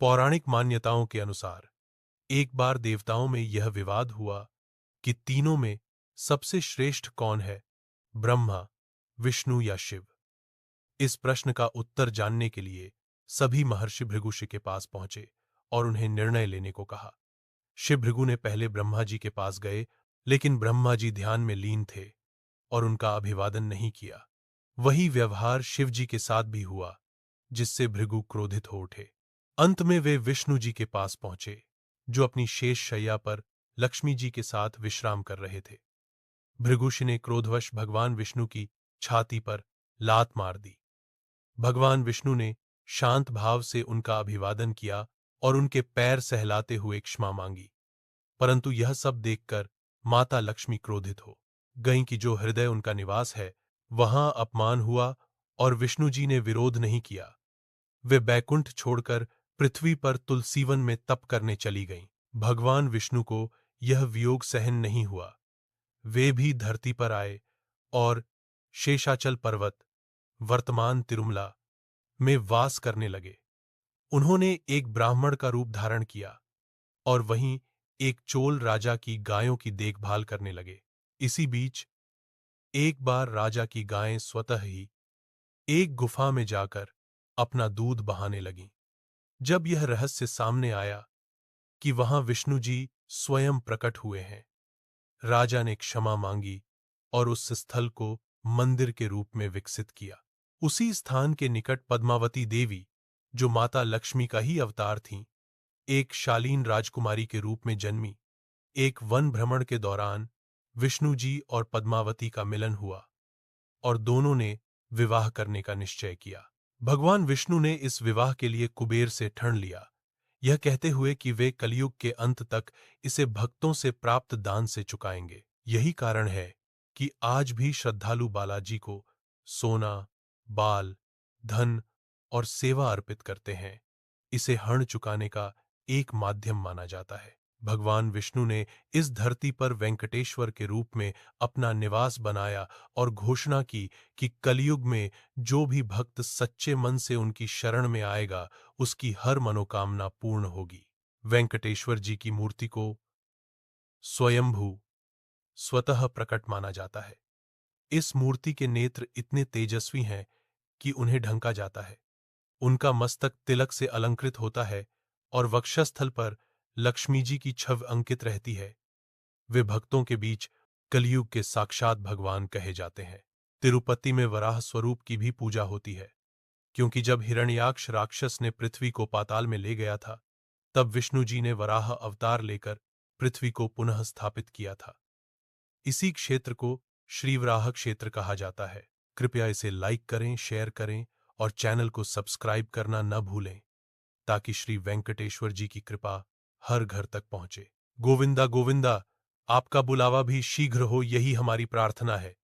पौराणिक मान्यताओं के अनुसार एक बार देवताओं में यह विवाद हुआ कि तीनों में सबसे श्रेष्ठ कौन है, ब्रह्मा, विष्णु या शिव। इस प्रश्न का उत्तर जानने के लिए सभी महर्षि भृगुषि के पास पहुंचे और उन्हें निर्णय लेने को कहा। शिव भृगु ने पहले ब्रह्मा जी के पास गए, लेकिन ब्रह्मा जी ध्यान में लीन थे और उनका अभिवादन नहीं किया। वही व्यवहार शिव जी के साथ भी हुआ, जिससे भृगु क्रोधित हो उठे। अंत में वे विष्णु जी के पास पहुंचे, जो अपनी शेष शैया पर लक्ष्मी जी के साथ विश्राम कर रहे थे। भृगुषि ने क्रोधवश भगवान विष्णु की छाती पर लात मार दी। भगवान विष्णु ने शांत भाव से उनका अभिवादन किया और उनके पैर सहलाते हुए क्षमा मांगी। परंतु यह सब देखकर माता लक्ष्मी क्रोधित हो गईं कि जो हृदय उनका निवास है, वहां अपमान हुआ और विष्णु जी ने विरोध नहीं किया। वे बैकुंठ छोड़कर पृथ्वी पर तुलसीवन में तप करने चली गईं। भगवान विष्णु को यह वियोग सहन नहीं हुआ। वे भी धरती पर आए और शेषाचल पर्वत, वर्तमान तिरुमला, में वास करने लगे। उन्होंने एक ब्राह्मण का रूप धारण किया और वहीं एक चोल राजा की गायों की देखभाल करने लगे। इसी बीच एक बार राजा की गायें स्वतः ही एक गुफा में जाकर अपना दूध बहाने लगीं। जब यह रहस्य सामने आया कि वहां विष्णु जी स्वयं प्रकट हुए हैं, राजा ने क्षमा मांगी और उस स्थल को मंदिर के रूप में विकसित किया। उसी स्थान के निकट पद्मावती देवी, जो माता लक्ष्मी का ही अवतार थीं, एक शालीन राजकुमारी के रूप में जन्मी। एक वन भ्रमण के दौरान विष्णु जी और पद्मावती का मिलन हुआ और दोनों ने विवाह करने का निश्चय किया। भगवान विष्णु ने इस विवाह के लिए कुबेर से ठन लिया, यह कहते हुए कि वे कलयुग के अंत तक इसे भक्तों से प्राप्त दान से चुकाएंगे। यही कारण है कि आज भी श्रद्धालु बालाजी को सोना, बाल, धन और सेवा अर्पित करते हैं। इसे हर्ण चुकाने का एक माध्यम माना जाता है। भगवान विष्णु ने इस धरती पर वेंकटेश्वर के रूप में अपना निवास बनाया और घोषणा की कि कलयुग में जो भी भक्त सच्चे मन से उनकी शरण में आएगा, उसकी हर मनोकामना पूर्ण होगी। वेंकटेश्वर जी की मूर्ति को स्वयंभू, स्वतः प्रकट माना जाता है। इस मूर्ति के नेत्र इतने तेजस्वी हैं कि उन्हें ढंका जाता है। उनका मस्तक तिलक से अलंकृत होता है और वक्षस्थल पर लक्ष्मी जी की छवि अंकित रहती है। वे भक्तों के बीच कलयुग के साक्षात भगवान कहे जाते हैं। तिरुपति में वराह स्वरूप की भी पूजा होती है, क्योंकि जब हिरण्याक्ष राक्षस ने पृथ्वी को पाताल में ले गया था, तब विष्णु जी ने वराह अवतार लेकर पृथ्वी को पुनः स्थापित किया था। इसी क्षेत्र को श्रीवराह क्षेत्र कहा जाता है। कृपया इसे लाइक करें, शेयर करें और चैनल को सब्सक्राइब करना न भूलें, ताकि श्री वेंकटेश्वर जी की कृपा हर घर तक पहुंचे। गोविंदा गोविंदा, आपका बुलावा भी शीघ्र हो, यही हमारी प्रार्थना है।